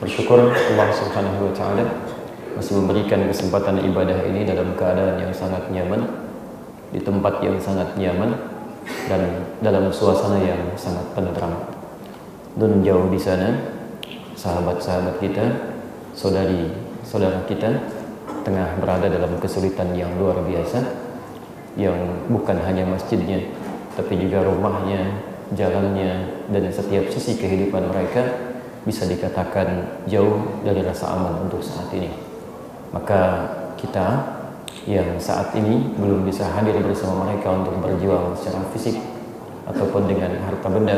Bersyukur Allah Subhanahu wa taala masih memberikan kesempatan ibadah ini dalam keadaan yang sangat nyaman, di tempat yang sangat nyaman, dan dalam suasana yang sangat tenteram. Dan jauh di sana, sahabat-sahabat kita, saudara kita tengah berada dalam kesulitan yang luar biasa, yang bukan hanya masjidnya, tapi juga rumahnya, jalannya, dan setiap sisi kehidupan mereka bisa dikatakan jauh dari rasa aman untuk saat ini. Maka kita yang saat ini belum bisa hadir bersama mereka untuk berjuang secara fisik ataupun dengan harta benda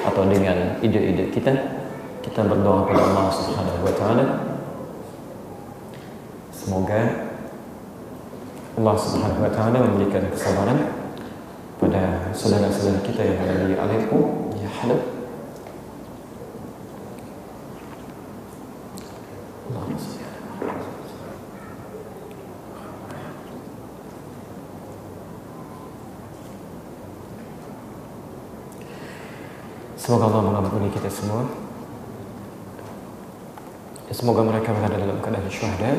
atau dengan ide-ide kita berdoa kepada Allah Subhanahu wa taala. Semoga Allah Subhanahu wa taala memberikan kesabaran pada saudara-saudara kita yang ada di Aleppo, ya Halab. Semoga Allah mengampuni kita semua. Semoga mereka berada dalam keadaan syuhada.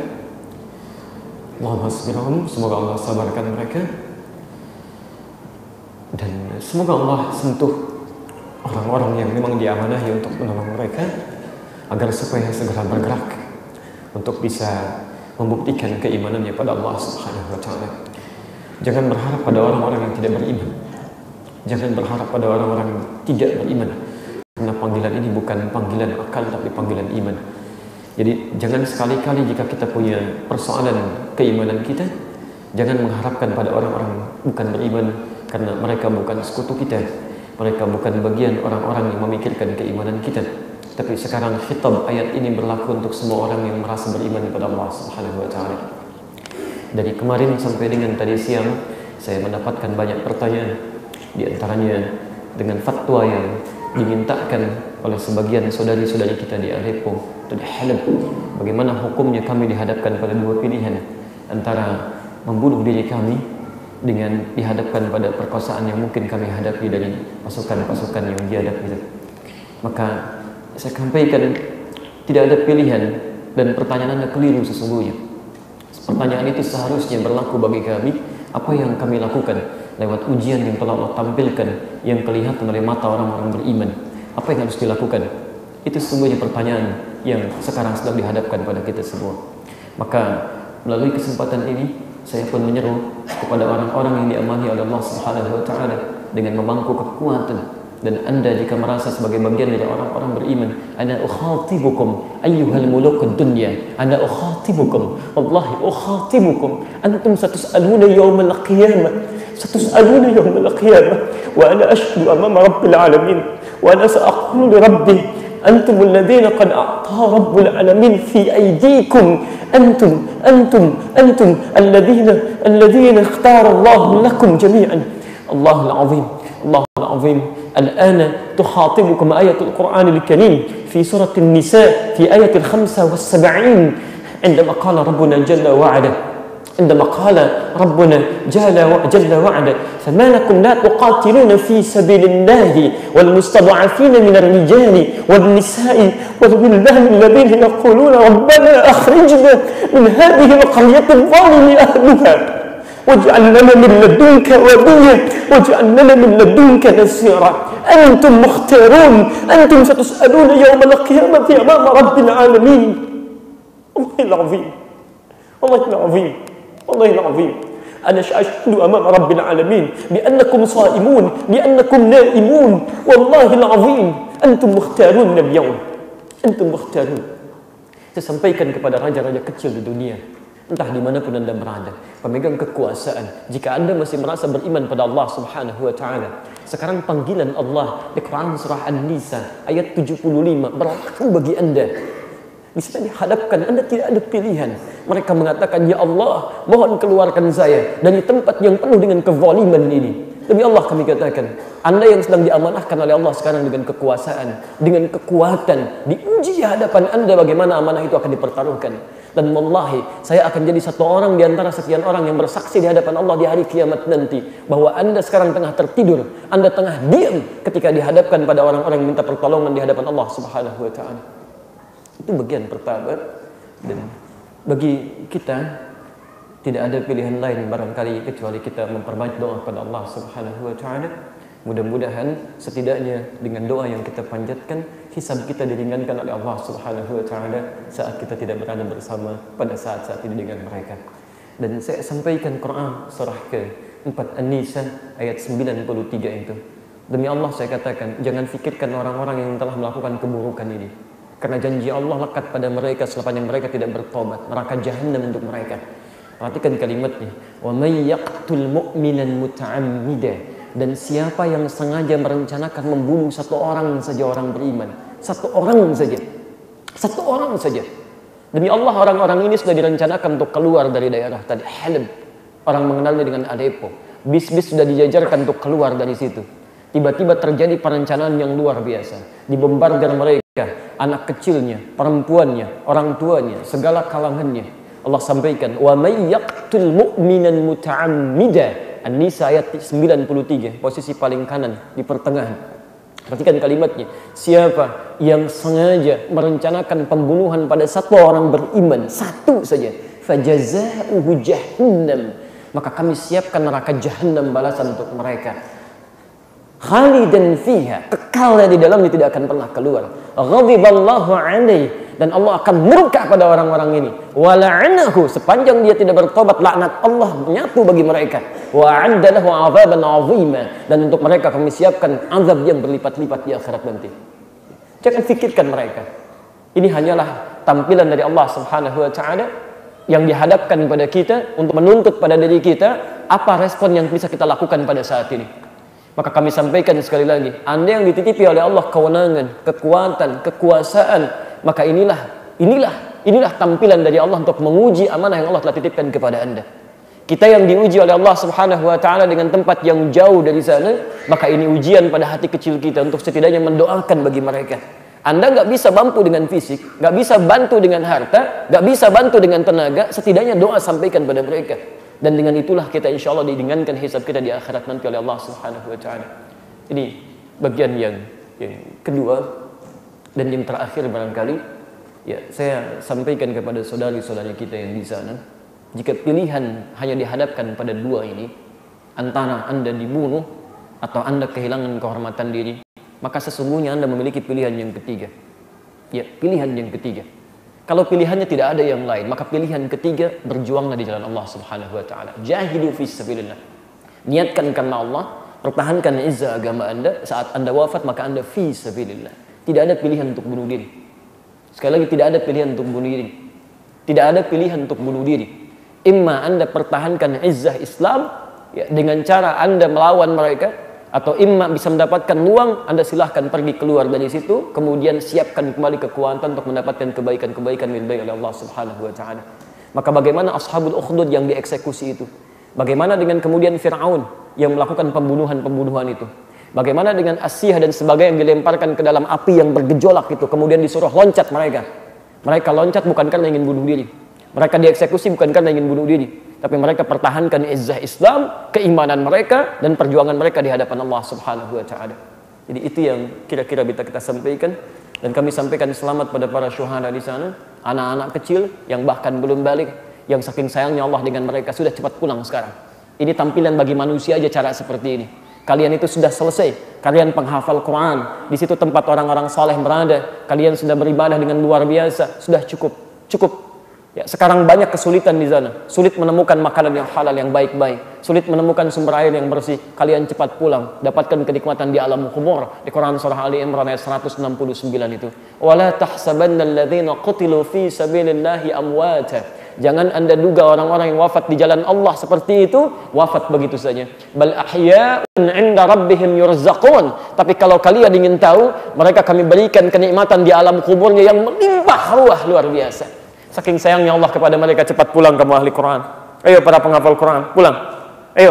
Allahumma asbirhum. Semoga Allah sabarkan mereka. Dan semoga Allah sentuh orang-orang yang memang diamanahi untuk menolong mereka, agar supaya segera bergerak untuk bisa membuktikan keimanannya pada Allah Subhanahu wa taala. Jangan berharap pada orang-orang yang tidak beriman. Jangan berharap pada orang-orang yang tidak beriman, karena panggilan ini bukan panggilan akal tapi panggilan iman. Jadi jangan sekali-kali jika kita punya persoalan keimanan kita, jangan mengharapkan pada orang-orang bukan beriman, karena mereka bukan sekutu kita, mereka bukan bagian orang-orang yang memikirkan keimanan kita. Tapi sekarang khitab ayat ini berlaku untuk semua orang yang merasa beriman kepada Allah Subhanahu wa taala. Dari kemarin sampai dengan tadi siang saya mendapatkan banyak pertanyaan, di antaranya dengan fatwa yang dimintakan oleh sebagian saudari-saudari kita di Aleppo dan di Halab. Bagaimana hukumnya kami dihadapkan pada dua pilihan, antara membunuh diri kami dengan dihadapkan pada perkosaan yang mungkin kami hadapi dari pasukan-pasukan yang dihadap itu. Maka saya sampaikan tidak ada pilihan, dan pertanyaan Anda keliru sesungguhnya. Pertanyaan itu seharusnya berlaku bagi kami. Apa yang kami lakukan lewat ujian yang telah Allah tampilkan, yang kelihatan oleh mata orang-orang beriman, apa yang harus dilakukan? Itu sesungguhnya pertanyaan yang sekarang sedang dihadapkan pada kita semua. Maka melalui kesempatan ini saya pun menyeru kepada orang-orang yang diamani oleh Allah Subhanahu wa taala dengan memangku kekuatan. Dan Anda jika merasa sebagai bagian dari orang-orang beriman, ana ukhatibukum ayyuhal muluk ad-dunya, ana ukhatibukum, wallahi ukhatibukum, antum satus'aluna yawmal qiyamah, satus'aluna yawmal qiyamah, wa ana ashhadu amama rabbil alamin, wa ana sa'aqulu li rabbi antum alladhina qad a'ta rabbul alamin fi aydikum, antum alladhina ikhtara Allah lakum jami'an. Allahul azim, Allahul azim. الآن تخاطبكم آية القرآن الكريم في سورة النساء في آية 75 عندما قال ربنا جل وعلا جل وعلا فما لكم لا تقاتلون في سبيل الله والمستضعفين من الرجال والنساء والولدان الذين يقولون ربنا أخرجنا من هذه القرية الظالم أهلها واجعل لنا من لدنك وليا واجعل لنا من لدنك نصيرا أنتم مختارون أنتم ستسألون يوم القيامة أمام رب العالمين. والله العظيم والله العظيم والله العظيم أنا أشهد أمام رب العالمين بأنكم صائمون بأنكم نائمون. والله العظيم أنتم مختارون اليوم أنتم مختارون. Saya sampaikan kepada raja-raja kecil di dunia, entah dimanapun Anda berada, pemegang kekuasaan, jika Anda masih merasa beriman pada Allah Subhanahu wa taala, sekarang panggilan Allah di Quran surah An-Nisa ayat 75 berlaku bagi Anda. Di sana dihadapkan, Anda tidak ada pilihan. Mereka mengatakan, ya Allah, mohon keluarkan saya dari tempat yang penuh dengan kezaliman ini. Demi Allah kami katakan, Anda yang sedang diamanahkan oleh Allah sekarang dengan kekuasaan, dengan kekuatan, diuji di hadapan Anda bagaimana amanah itu akan dipertaruhkan. Dan wallahi, saya akan jadi satu orang di antara sekian orang yang bersaksi di hadapan Allah di hari kiamat nanti, bahwa Anda sekarang tengah tertidur, Anda tengah diam ketika dihadapkan pada orang-orang yang minta pertolongan di hadapan Allah Subhanahu wa taala. Itu bagian pertama. Dan bagi kita tidak ada pilihan lain barangkali kecuali kita memperbanyak doa kepada Allah Subhanahu wa taala. Mudah-mudahan setidaknya dengan doa yang kita panjatkan, hisab kita diringankan oleh Allah Subhanahu wa taala saat kita tidak berada bersama pada saat-saat ini dengan mereka. Dan saya sampaikan Quran surah ke-4 An-Nisa ayat 93 itu. Demi Allah saya katakan, jangan fikirkan orang-orang yang telah melakukan keburukan ini. Karena janji Allah lekat pada mereka sepanjang mereka tidak bertobat, neraka jahanam untuk mereka. Perhatikan kalimatnya, wa may yaqtul mu'minan muta'ammida. Dan siapa yang sengaja merencanakan membunuh satu orang saja orang beriman, satu orang saja, satu orang saja. Demi Allah orang-orang ini sudah direncanakan untuk keluar dari daerah tadi Halab. Orang mengenalnya dengan Aleppo. Bis-bis sudah dijajarkan untuk keluar dari situ. Tiba-tiba terjadi perencanaan yang luar biasa. Dibombardir mereka, anak kecilnya, perempuannya, orang tuanya, segala kalangannya. Allah sampaikan, wa may yaqtul mu'minan muta'ammida. An-Nisa ayat 93, posisi paling kanan di pertengahan. Perhatikan kalimatnya. Siapa yang sengaja merencanakan pembunuhan pada satu orang beriman, satu saja, fajaza'uhu jahannam, maka kami siapkan neraka jahanam balasan untuk mereka. Khalidan fiha, kekal di dalamnya, tidak akan pernah keluar. Ghadiballahu alaihi, dan Allah akan murka pada orang-orang ini. Wa la'anahu, sepanjang dia tidak bertobat, laknat Allah menyatu bagi mereka. Wa 'adda lahu 'adzaban 'azima, dan untuk mereka kami siapkan azab yang berlipat-lipat di akhirat nanti. Jangan fikirkan mereka. Ini hanyalah tampilan dari Allah Subhanahu wa taala yang dihadapkan pada kita untuk menuntut pada diri kita apa respon yang bisa kita lakukan pada saat ini. Maka kami sampaikan sekali lagi, Anda yang dititipi oleh Allah kewenangan, kekuatan, kekuasaan, maka inilah tampilan dari Allah untuk menguji amanah yang Allah telah titipkan kepada Anda. Kita yang diuji oleh Allah Subhanahu wa taala dengan tempat yang jauh dari sana, maka ini ujian pada hati kecil kita untuk setidaknya mendoakan bagi mereka. Anda nggak bisa bantu dengan fisik, nggak bisa bantu dengan harta, nggak bisa bantu dengan tenaga, setidaknya doa sampaikan pada mereka. Dan dengan itulah kita insya Allah diringankan hisab kita di akhirat nanti oleh Allah Subhanahu wa taala. Ini bagian yang kedua dan yang terakhir barangkali ya saya sampaikan kepada saudari-saudari kita yang di sana, jika pilihan hanya dihadapkan pada dua ini, antara Anda dibunuh atau Anda kehilangan kehormatan diri, maka sesungguhnya Anda memiliki pilihan yang ketiga. Ya, pilihan yang ketiga. Kalau pilihannya tidak ada yang lain, maka pilihan ketiga, berjuanglah di jalan Allah Subhanahu wa taala. Jahidu fi sabilillah. Niatkan karena Allah, pertahankan izzah agama Anda. Saat Anda wafat, maka Anda fi sabilillah. Tidak ada pilihan untuk bunuh diri. Sekali lagi, tidak ada pilihan untuk bunuh diri. Tidak ada pilihan untuk bunuh diri. Imma Anda pertahankan izzah Islam ya, dengan cara Anda melawan mereka, atau imma bisa mendapatkan luang, Anda silahkan pergi keluar dari situ, kemudian siapkan kembali kekuatan untuk mendapatkan kebaikan-kebaikan yang baik oleh Allah Subhanahu wa taala. Maka bagaimana Ashabul Ukhdud yang dieksekusi itu? Bagaimana dengan kemudian Fir'aun yang melakukan pembunuhan-pembunuhan itu? Bagaimana dengan Asyah dan sebagainya yang dilemparkan ke dalam api yang bergejolak itu, kemudian disuruh loncat mereka. Mereka loncat bukan karena ingin bunuh diri. Mereka dieksekusi bukan karena ingin bunuh diri, tapi mereka pertahankan izzah Islam, keimanan mereka, dan perjuangan mereka di hadapan Allah Subhanahu wa taala. Jadi itu yang kira-kira bisa kita sampaikan, dan kami sampaikan selamat pada para syuhada di sana, anak-anak kecil yang bahkan belum balik, yang saking sayangnya Allah dengan mereka sudah cepat pulang sekarang. Ini tampilan bagi manusia aja cara seperti ini. Kalian itu sudah selesai, kalian penghafal Quran, di situ tempat orang-orang saleh berada, kalian sudah beribadah dengan luar biasa, sudah cukup. Ya, sekarang banyak kesulitan di sana. Sulit menemukan makanan yang halal yang baik-baik. Sulit menemukan sumber air yang bersih. Kalian cepat pulang, dapatkan kenikmatan di alam kubur. Di Quran surah Ali Imran ayat 169 itu. Wala tahsabanna alladziina qutilu fi sabilillahi amwata. Jangan Anda duga orang-orang yang wafat di jalan Allah seperti itu wafat begitu saja. Bal ahya'un 'inda rabbihim yurzaqun. Tapi kalau kalian ingin tahu, mereka kami berikan kenikmatan di alam kuburnya yang melimpah ruah luar biasa. Saking sayangnya Allah kepada mereka, cepat pulang kamu ahli Quran. Ayo para penghafal Quran, pulang. Ayo.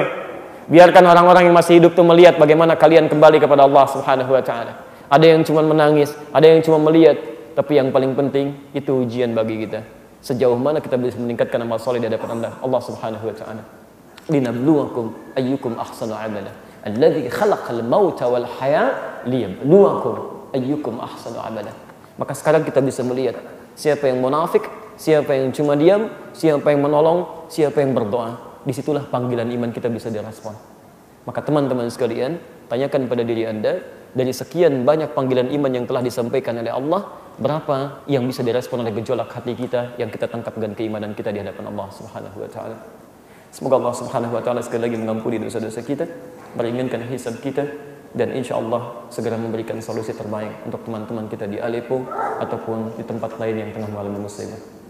Biarkan orang-orang yang masih hidup itu melihat bagaimana kalian kembali kepada Allah Subhanahu wa taala. Ada yang cuma menangis, ada yang cuma melihat, tapi yang paling penting itu ujian bagi kita. Sejauh mana kita bisa meningkatkan amal saleh di hadapan Allah Subhanahu wa taala. Linabluwakum ayyukum ahsanu amala. Alladzi khalaqal mauta wal haya liyabluwakum ayyukum ahsanu amala. Maka sekarang kita bisa melihat siapa yang munafik, siapa yang cuma diam, siapa yang menolong, siapa yang berdoa. Disitulah panggilan iman kita bisa direspon. Maka teman-teman sekalian, tanyakan pada diri Anda, dari sekian banyak panggilan iman yang telah disampaikan oleh Allah, berapa yang bisa direspon oleh gejolak hati kita yang kita tangkap dengan keimanan kita di hadapan Allah Subhanahu wa taala. Semoga Allah Subhanahu wa taala sekali lagi mengampuni dosa-dosa kita, meringankan hisab kita, dan insya Allah segera memberikan solusi terbaik untuk teman-teman kita di Aleppo ataupun di tempat lain yang tengah mengalami musibah.